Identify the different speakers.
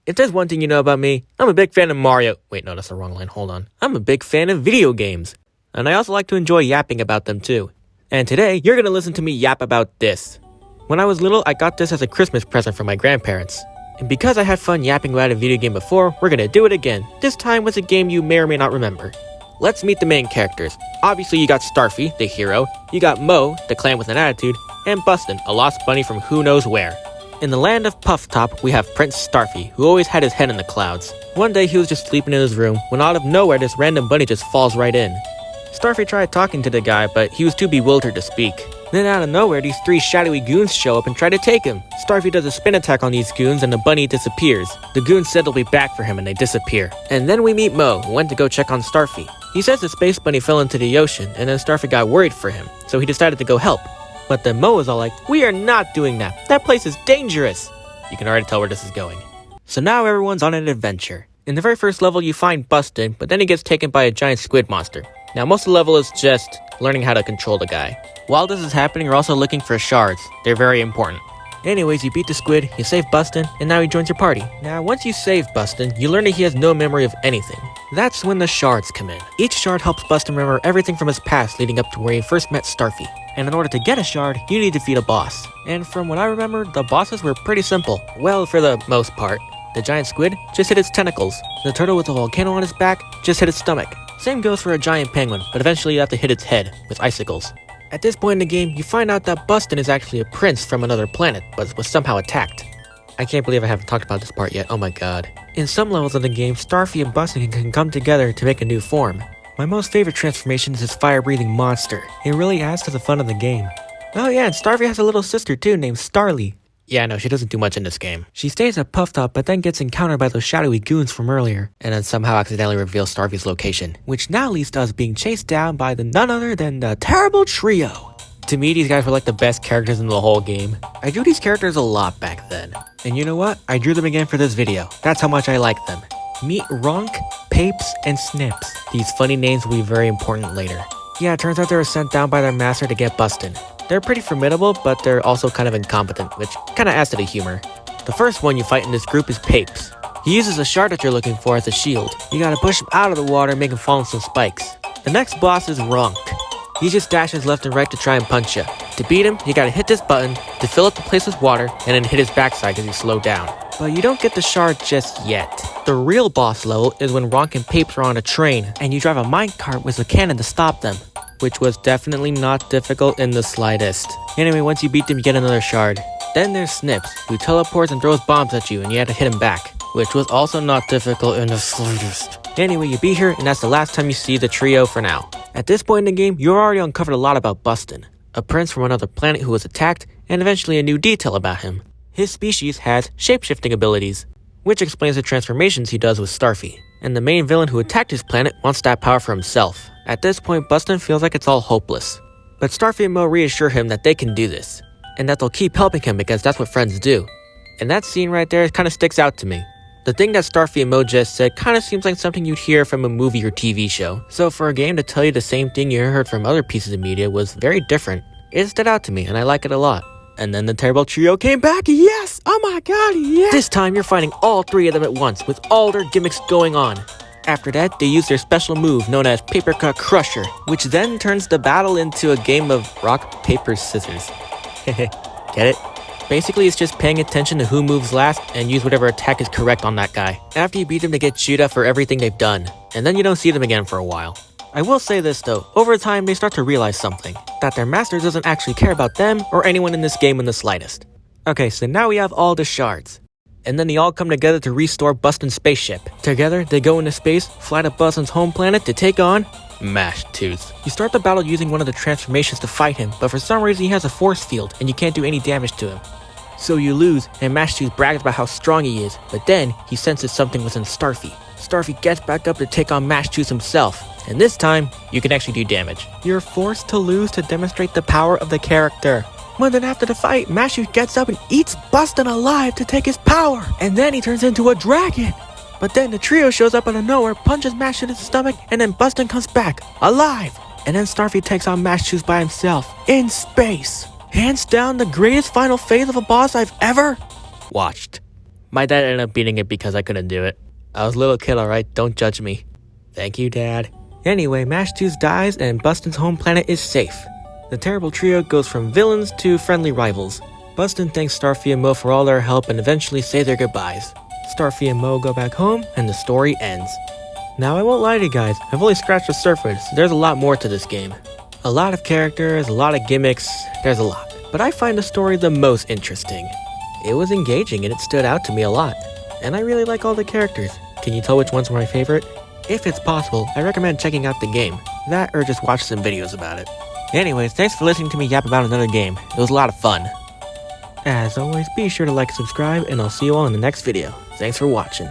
Speaker 1: If there's one thing you know about me, I'm a big fan of Mario. Wait, no, that's the wrong line. Hold on. I'm a big fan of video games. And I also like to enjoy yapping about them too. And today, you're gonna listen to me yap about this. When I was little, I got this as a Christmas present from my grandparents. And because I had fun yapping about a video game before, we're gonna do it again. This time with a game you may or may not remember. Let's meet the main characters. Obviously, you got Starfy, the hero. You got Mo, the clown with an attitude. And Bustin, a lost bunny from who knows where. In the land of Puff Top, we have Prince Starfy, who always had his head in the clouds. One day he was just sleeping in his room, when out of nowhere this random bunny just falls right in. Starfy tried talking to the guy, but he was too bewildered to speak. Then out of nowhere, these three shadowy goons show up and try to take him. Starfy does a spin attack on these goons and the bunny disappears. The goons said they'll be back for him and they disappear. And then we meet Mo, who went to go check on Starfy. He says the space bunny fell into the ocean and then Starfy got worried for him, so he decided to go help. But then Mo was all like, "We are not doing that. That place is dangerous." You can already tell where this is going. So now everyone's on an adventure. In the very first level, you find Bustin, but then he gets taken by a giant squid monster. Now most of the level is just learning how to control the guy. While this is happening, you're also looking for shards. They're very important. Anyways, you beat the squid, you save Bustin, and now he joins your party. Now, once you save Bustin, you learn that he has no memory of anything. That's when the shards come in. Each shard helps Bustin remember everything from his past leading up to where he first met Starfy. And in order to get a shard, you need to defeat a boss. And from what I remember, the bosses were pretty simple. Well, for the most part. The giant squid just hit its tentacles. The turtle with a volcano on his back just hit its stomach. Same goes for a giant penguin, but eventually you have to hit its head with icicles. At this point in the game, you find out that Bustin is actually a prince from another planet, but was somehow attacked. I can't believe I haven't talked about this part yet, oh my god. In some levels of the game, Starfy and Bustin can come together to make a new form. My most favorite transformation is this fire-breathing monster. It really adds to the fun of the game. Oh yeah, and Starfy has a little sister too named Starly. Yeah, no, she doesn't do much in this game. She stays at Puff Top, but then gets encountered by those shadowy goons from earlier, and then somehow accidentally reveals Starfy's location, which now leads to us being chased down by none other than the terrible trio. To me, these guys were like the best characters in the whole game. I drew these characters a lot back then. And you know what? I drew them again for this video. That's how much I like them. Meet Ronk, Papes, and Snips. These funny names will be very important later. Yeah, it turns out they were sent down by their master to get Bustin. They're pretty formidable, but they're also kind of incompetent, which kind of adds to the humor. The first one you fight in this group is Papes. He uses a shard that you're looking for as a shield. You gotta push him out of the water and make him fall on some spikes. The next boss is Ronk. He just dashes left and right to try and punch you. To beat him, you gotta hit this button to fill up the place with water and then hit his backside because he's slowed down. But you don't get the shard just yet. The real boss level is when Ronk and Papes are on a train and you drive a minecart with a cannon to stop them. Which was definitely not difficult in the slightest. Anyway, once you beat them, you get another shard. Then there's Snips, who teleports and throws bombs at you and you have to hit him back. Which was also not difficult in the slightest. Anyway, you beat her and that's the last time you see the trio for now. At this point in the game, you've already uncovered a lot about Bustin, a prince from another planet who was attacked, and eventually a new detail about him. His species has shape-shifting abilities, which explains the transformations he does with Starfy. And the main villain who attacked his planet wants that power for himself. At this point, Bustin feels like it's all hopeless. But Starfy and Mo reassure him that they can do this, and that they'll keep helping him because that's what friends do. And that scene right there kind of sticks out to me. The thing that Starfy and Mo just said kind of seems like something you'd hear from a movie or TV show. So for a game to tell you the same thing you heard from other pieces of media was very different. It stood out to me and I like it a lot. And then the terrible trio came back, yes! Oh my god, yes! This time you're fighting all three of them at once with all their gimmicks going on. After that, they use their special move known as Paper Cut Crusher, which then turns the battle into a game of rock, paper, scissors. Get it? Basically, it's just paying attention to who moves last and use whatever attack is correct on that guy. After you beat them, they get chewed up for everything they've done, and then you don't see them again for a while. I will say this though, over time they start to realize something, that their master doesn't actually care about them or anyone in this game in the slightest. Okay, so now we have all the shards. And then they all come together to restore Bustin's spaceship. Together, they go into space, fly to Bustin's home planet to take on Mashed Tooth. You start the battle using one of the transformations to fight him, but for some reason he has a force field and you can't do any damage to him. So you lose, and Mashed Tooth brags about how strong he is, but then he senses something within Starfy. Starfy gets back up to take on Mashed Tooth himself, and this time, you can actually do damage. You're forced to lose to demonstrate the power of the character. But then after the fight, Mashed Tooth gets up and eats Bustin alive to take his power, and then he turns into a dragon. But then the trio shows up out of nowhere, punches Mashed Tooth in the stomach, and then Bustin comes back, alive. And then Starfy takes on Mashed Tooth by himself, in space. Hands down the greatest final phase of a boss I've ever watched. My dad ended up beating it because I couldn't do it. I was a little kid, alright? Don't judge me. Thank you, Dad. Anyway, Mash 2 dies and Bustin's home planet is safe. The terrible trio goes from villains to friendly rivals. Bustin thanks Starfy and Mo for all their help and eventually say their goodbyes. Starfy and Mo go back home and the story ends. Now I won't lie to you guys, I've only scratched the surface. There's a lot more to this game. A lot of characters, a lot of gimmicks, there's a lot. But I find the story the most interesting. It was engaging and it stood out to me a lot. And I really like all the characters. Can you tell which ones were my favorite? If it's possible, I recommend checking out the game. That or just watch some videos about it. Anyways, thanks for listening to me yap about another game. It was a lot of fun. As always, be sure to like and subscribe, and I'll see you all in the next video. Thanks for watching.